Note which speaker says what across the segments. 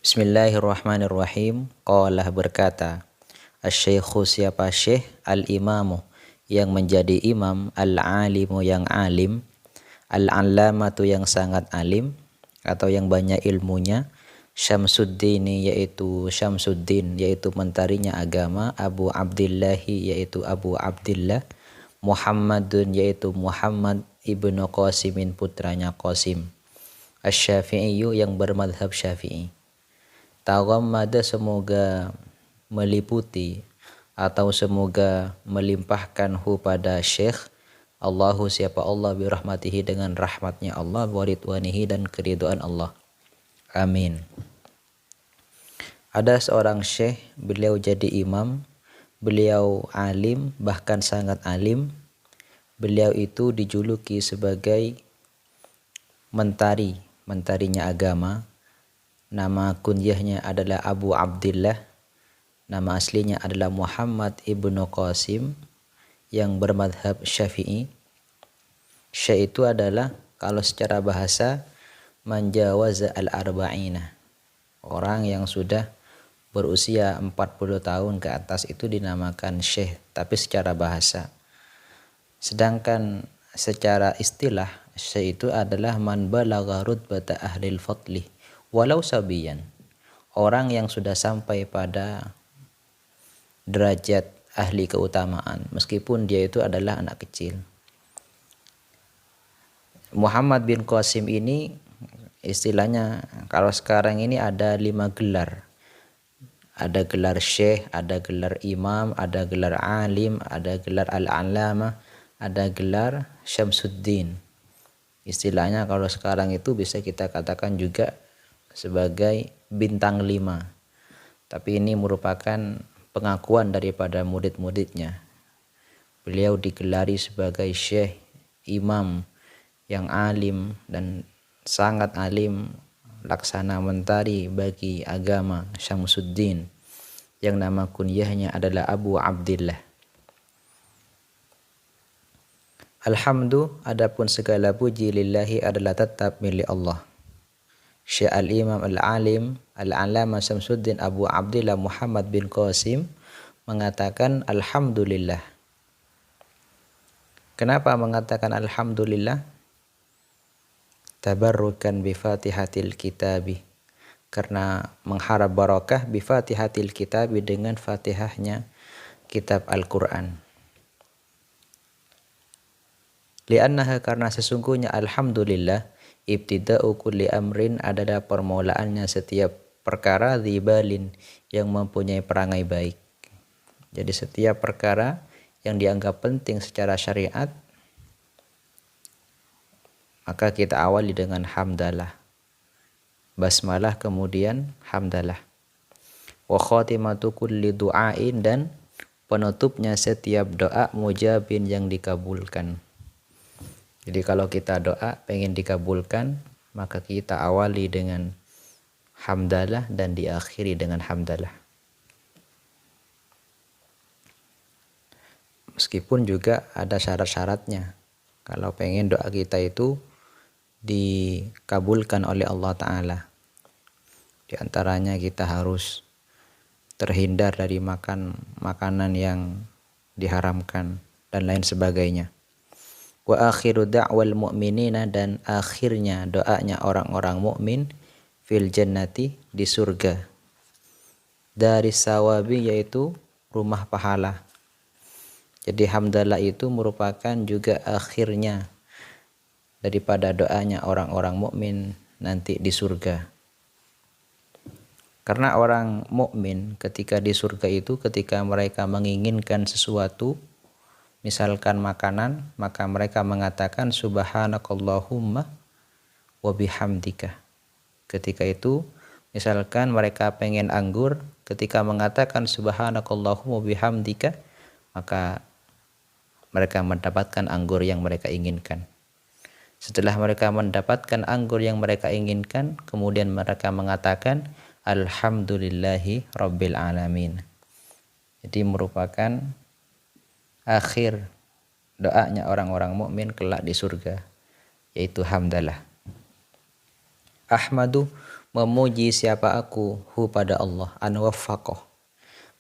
Speaker 1: Bismillahirrahmanirrahim. Qalah berkata, Asy-Syaikhu siapa syekh, al-imamu yang menjadi imam, al-alimu yang alim, al-allamatu yang sangat alim atau yang banyak ilmunya, Syamsuddini yaitu Syamsuddin yaitu mentarinya agama, Abu Abdillahi yaitu Abu Abdillah, Muhammadun yaitu Muhammad ibnu Qasimin putranya Qasim, Asy-Syafi'iyyu yang bermadhab Syafi'i. Taghammada semoga meliputi atau semoga melimpahkan hu pada syekh Allahu siapa Allah birahmatihi dengan rahmatnya Allah, waridwanihi dan keridhaan Allah. Amin. Ada seorang syekh, beliau jadi imam, beliau alim, bahkan sangat alim. Beliau itu dijuluki sebagai mentarinya agama. Nama kunyahnya adalah Abu Abdillah. Nama aslinya adalah Muhammad ibnu Qasim yang bermadhab Syafi'i. Syekh itu adalah kalau secara bahasa manjawaza al-arba'ina. Orang yang sudah berusia 40 tahun ke atas itu dinamakan syekh, tapi secara bahasa. Sedangkan secara istilah syekh itu adalah man balagha rutbata ahlil fadli walau sabiyan, orang yang sudah sampai pada derajat ahli keutamaan meskipun dia itu adalah anak kecil. Muhammad bin Qasim ini istilahnya kalau sekarang ini ada 5 gelar. Ada gelar syekh, ada gelar imam, ada gelar alim, ada gelar al-allamah, ada gelar Syamsuddin. Istilahnya kalau sekarang itu bisa kita katakan juga sebagai bintang 5. Tapi ini merupakan pengakuan daripada murid-muridnya. Beliau digelari sebagai syekh, imam yang alim dan sangat alim, laksana mentari bagi agama, Syamsuddin, yang nama kunyahnya adalah Abu Abdillah. Alhamdu, adapun segala puji lillahi adalah tetap milik Allah. Syekh al-Imam al-Alim al-Allamah Syamsuddin Abu Abdillah Muhammad bin Qasim mengatakan alhamdulillah. Kenapa mengatakan alhamdulillah? Tabarrukan bi Fatihatil Kitabi, karena mengharap barakah bi Fatihatil Kitabi dengan Fatihahnya kitab Al-Qur'an. Li'annaha karena sesungguhnya alhamdulillah ibtida'u kulli amrin adalah permulaannya setiap perkara dzibalin yang mempunyai perangai baik. Jadi setiap perkara yang dianggap penting secara syariat maka kita awali dengan hamdalah. Basmalah kemudian hamdalah. Wa khatimatu kulli du'ain dan penutupnya setiap doa mujabin yang dikabulkan. Jadi kalau kita doa pengen dikabulkan, maka kita awali dengan hamdalah dan diakhiri dengan hamdalah. Meskipun juga ada syarat-syaratnya. Kalau pengen doa kita itu dikabulkan oleh Allah Ta'ala. Di antaranya kita harus terhindar dari makan makanan yang diharamkan dan lain sebagainya. Wa akhiru da'wal mu'minina dan akhirnya doanya orang-orang mukmin fil jannati di surga. Dari sawabi yaitu rumah pahala. Jadi hamdalah itu merupakan juga akhirnya daripada doanya orang-orang mukmin nanti di surga. Karena orang mukmin ketika di surga itu ketika mereka menginginkan sesuatu, misalkan makanan, maka mereka mengatakan subhanakallahumma wa bihamdika. Ketika itu misalkan mereka pengen anggur, ketika mengatakan subhanakallahumma wa bihamdika, maka mereka mendapatkan anggur yang mereka inginkan. Setelah mereka mendapatkan anggur yang mereka inginkan, kemudian mereka mengatakan alhamdulillahi rabbil alamin. Jadi merupakan akhir doanya orang-orang mukmin kelak di surga, yaitu hamdalah. Ahmadu memuji siapa aku hu pada Allah, an waffaqah,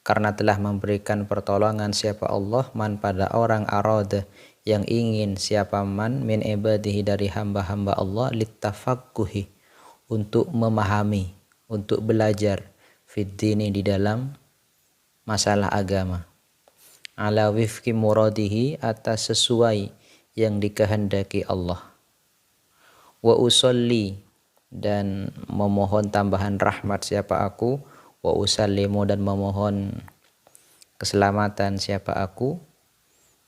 Speaker 1: karena telah memberikan pertolongan siapa Allah man pada orang arada yang ingin siapa man min ibadihi dari hamba-hamba Allah littafaqquhi untuk memahami, untuk belajar fid dini di dalam masalah agama, ala wifqi muradihi atas sesuai yang dikehendaki Allah, wa usolli dan memohon tambahan rahmat siapa aku, wa usallimu dan memohon keselamatan siapa aku,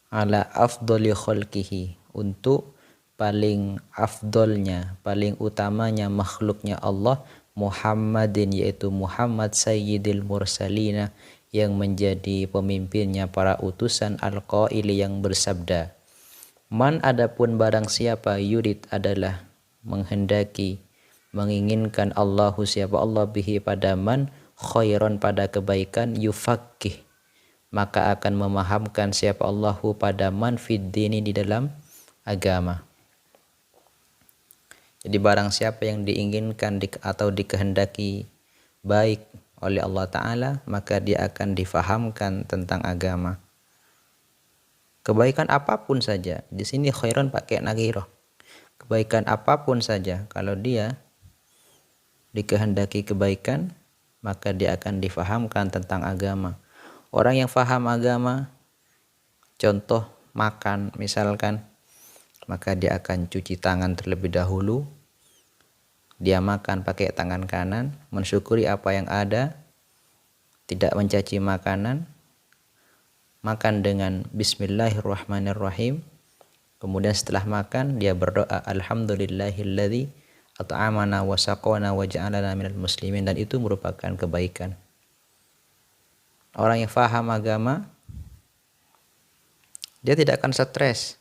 Speaker 1: ala afdoli khalqihi untuk paling afdolnya, paling utamanya makhluknya Allah, Muhammadin yaitu Muhammad sayyidil mursalina yang menjadi pemimpinnya para utusan, al-qaili yang bersabda, man adapun barang siapa yurid adalah menghendaki, menginginkan Allahu siapa Allah bihi pada man khairon pada kebaikan, yufaqih maka akan memahamkan siapa Allahu pada man fid dini di dalam agama. Jadi barang siapa yang diinginkan atau dikehendaki baik oleh Allah Ta'ala, maka dia akan difahamkan tentang agama. Kebaikan apapun saja, di sini khairon pakai nakirah. Kebaikan apapun saja, kalau dia dikehendaki kebaikan, maka dia akan difahamkan tentang agama. Orang yang faham agama, contoh makan misalkan, maka dia akan cuci tangan terlebih dahulu. Dia makan pakai tangan kanan, mensyukuri apa yang ada, tidak mencaci makanan, makan dengan bismillahirrahmanirrahim. Kemudian setelah makan dia berdoa alhamdulillahilladzi at'amana wa saqana wa ja'alana minal muslimin, dan itu merupakan kebaikan. Orang yang faham agama, dia tidak akan stres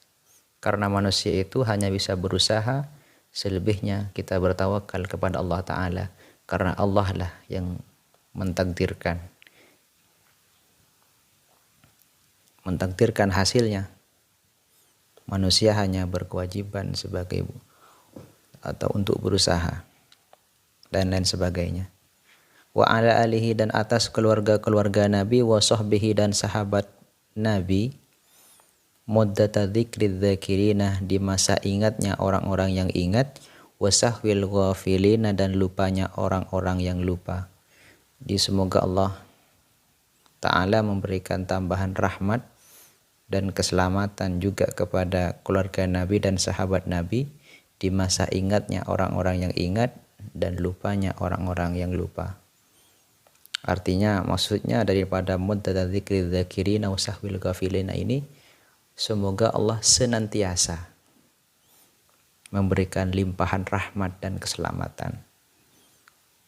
Speaker 1: karena manusia itu hanya bisa berusaha, selebihnya kita bertawakal kepada Allah Ta'ala karena Allah lah yang mentakdirkan hasilnya. Manusia hanya berkewajiban sebagai atau untuk berusaha dan lain sebagainya. Wa ala alihi dan atas keluarga-keluarga Nabi, wa sahbihi dan sahabat Nabi, muddata dzikri dzakirina di masa ingatnya orang-orang yang ingat, wa sahwil ghafilina dan lupanya orang-orang yang lupa. Di semoga Allah Ta'ala memberikan tambahan rahmat dan keselamatan juga kepada keluarga Nabi dan sahabat Nabi di masa ingatnya orang-orang yang ingat dan lupanya orang-orang yang lupa. Artinya maksudnya daripada muddata dzikri dzakirina wa sahwil ghafilina ini, semoga Allah senantiasa memberikan limpahan rahmat dan keselamatan